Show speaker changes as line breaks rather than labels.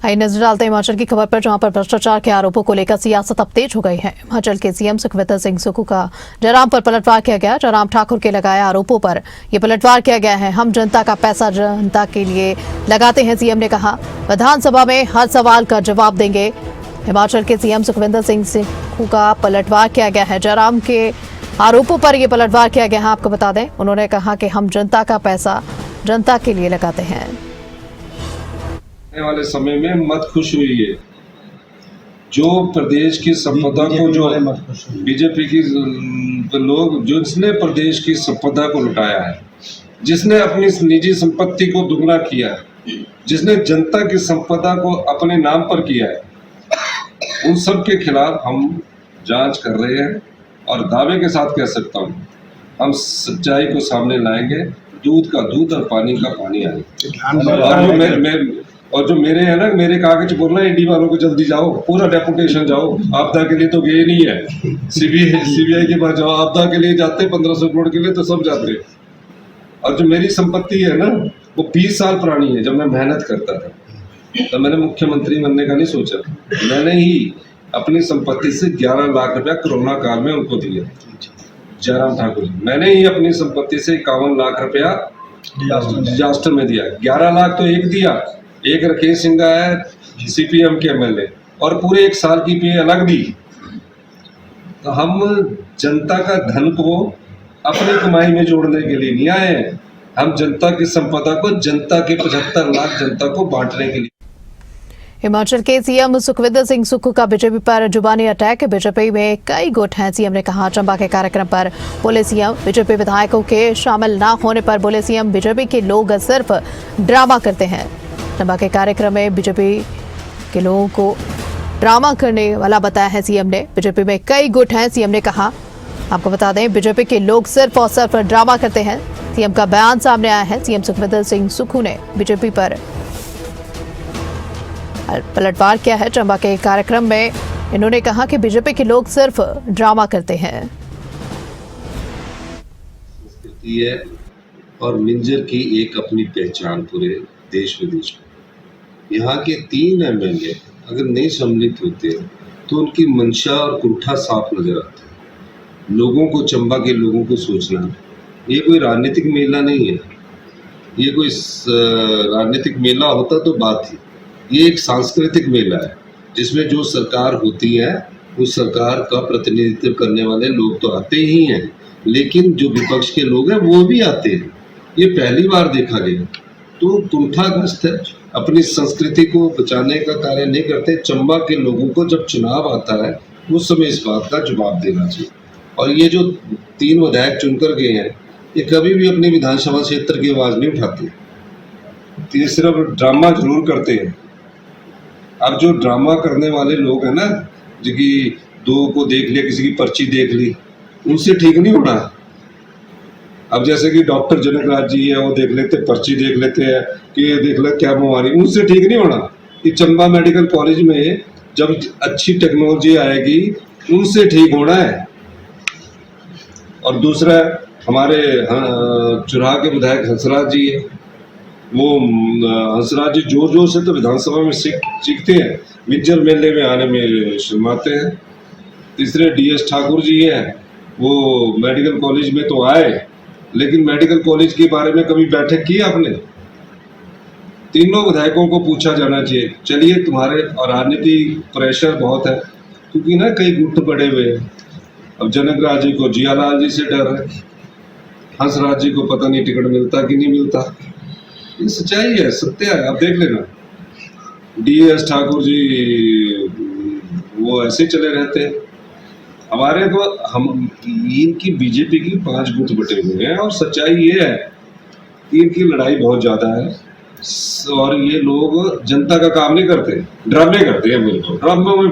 आइए नजर डालते हैं हिमाचल की खबर पर, जहां पर भ्रष्टाचार के आरोपों को लेकर सियासत अब तेज हो गई है। हिमाचल के सीएम सुखविंदर सिंह सुक्खू का जयराम पर पलटवार किया गया। जयराम ठाकुर के लगाए आरोपों पर यह पलटवार किया गया है। हम जनता का पैसा जनता के लिए लगाते हैं, सीएम ने कहा। विधानसभा में हर सवाल का जवाब देंगे। हिमाचल के सीएम सुखविंदर सिंह सुक्खू का पलटवार किया गया है। जयराम के आरोपों पर यह पलटवार किया गया है। आपको बता दें, उन्होंने कहा कि हम जनता का पैसा जनता के लिए लगाते हैं।
आने वाले समय में मत खुश हुई है। जो प्रदेश की संपदा को, जो बीजेपी की लोग, जिसने प्रदेश की संपदा को लुटाया है, जिसने अपनी निजी संपत्ति को दुगना किया है, जिसने जनता की संपदा को अपने नाम पर किया है, उन सब के खिलाफ हम जांच कर रहे हैं। और दावे के साथ कह सकता हूँ, हम सच्चाई को सामने लाएंगे। दूध का दूध और पानी का पानी आएगा। और जो मेरे है ना, मेरे कागज बोल रहे हैं ईडी वालों को जल्दी जाओ, पूरा डेपुटेशन जाओ। आपदा के लिए तो गए नहीं है, सीबीआई के पास जाओ। आपदा के लिए जाते 1500 करोड़ के लिए तो सब जाते। और जो मेरी संपत्ति है ना, वो 20 साल पुरानी है। जब मैं मेहनत करता था तो मैंने मुख्यमंत्री बनने का नहीं सोचा। मैंने ही अपनी संपत्ति से 11 लाख रुपया कोरोना काल में उनको दिया, जयराम ठाकुर जी। मैंने ही अपनी संपत्ति से 51 लाख रुपया डिजास्टर में दिया। 11 लाख तो एक दिया, एक राकेश सिंह है सीपीएम के एमएलए, और पूरे 1 साल की पे अलग दी। तो हम जनता का धन को अपनी कमाई में जोड़ने के लिए नहीं आए हैं। हम जनता की संपदा को, जनता के 75 लाख जनता को बांटने के लिए।
हिमाचल के सीएम सुखविंदर सिंह सुक्खू का बीजेपी पर जुबानी अटैक। बीजेपी में कई गुट हैं, सीएम ने कहा। चंबा के कार्यक्रम पर बोले सीएम, बीजेपी विधायकों के शामिल न होने पर बोले सीएम, बीजेपी के लोग सिर्फ ड्रामा करते हैं। चंबा के कार्यक्रम में बीजेपी के लोगों को ड्रामा करने वाला बताया है सीएम ने। बीजेपी में कई गुट हैं, सीएम ने कहा। आपको बता दें, बीजेपी के लोग सिर्फ और सिर्फ ड्रामा करते हैं। सीएम का बयान सामने आया है। सीएम सुखविंदर सिंह सुक्खू ने बीजेपी पर पलटवार किया है। चंबा के कार्यक्रम में इन्होंने कहा कि बीजेपी के लोग सिर्फ ड्रामा करते हैं।
संस्कृति है और मिंजर की एक अपनी पहचान पूरे देश विदेश में। यहाँ के 3 एमएलए अगर नहीं सम्मिलित होते तो उनकी मंशा और कुंठा साफ नजर आता है। लोगों को, चंबा के लोगों को सोचना, ये कोई राजनीतिक मेला नहीं है। ये कोई राजनीतिक मेला होता तो बात थी। ये एक सांस्कृतिक मेला है, जिसमें जो सरकार होती है उस सरकार का प्रतिनिधित्व करने वाले लोग तो आते ही हैं, लेकिन जो विपक्ष के लोग हैं वो भी आते हैं। ये पहली बार देखा गया। तो कुंठाग्रस्त है, अपनी संस्कृति को बचाने का कार्य नहीं करते। चंबा के लोगों को जब चुनाव आता है उस समय इस बात का जवाब देना चाहिए। और ये जो 3 विधायक चुनकर गए हैं, ये कभी भी अपनी विधानसभा क्षेत्र की आवाज़ नहीं उठाते।
ये सिर्फ ड्रामा जरूर करते हैं। अब जो ड्रामा करने वाले लोग हैं ना, जिनकी 2 को देख लिया, किसी की पर्ची देख ली, उनसे ठीक नहीं होना। अब जैसे कि डॉक्टर जनक राज जी है, वो देख लेते, पर्ची देख लेते हैं कि ये देख ले क्या बीमारी, उनसे ठीक नहीं होना। कि चंबा मेडिकल कॉलेज में जब अच्छी टेक्नोलॉजी आएगी, उनसे ठीक होना है। और दूसरा, हमारे चुराह के विधायक हंसराज जी है, वो हंसराज जी जोर जोर से तो विधानसभा में सीखते हैं, मिंजर मेले में आने में शर्माते हैं। तीसरे डीएस ठाकुर जी हैं, वो मेडिकल कॉलेज में तो आए, लेकिन मेडिकल कॉलेज के बारे में कभी बैठक की आपने? तीनों विधायकों को पूछा जाना चाहिए। चलिए, तुम्हारे और राजनीति प्रेशर बहुत है, क्योंकि ना कई गुट पड़े हुए हैं। अब जनक राज जी को जियालाल जी से डर है, हंसराज जी को पता नहीं टिकट मिलता कि नहीं मिलता। ये सच्चाई है, सत्य है, आप देख लेना। डीएस ठाकुर जी वो ऐसे चले रहते हैं। हमारे को, हम इनकी बीजेपी की 5 गुट बटे हुए हैं। और सच्चाई ये है कि इनकी लड़ाई बहुत ज़्यादा है। और ये लोग जनता का काम नहीं करते, ड्रामे करते हैं। बिल्कुल ड्रामे में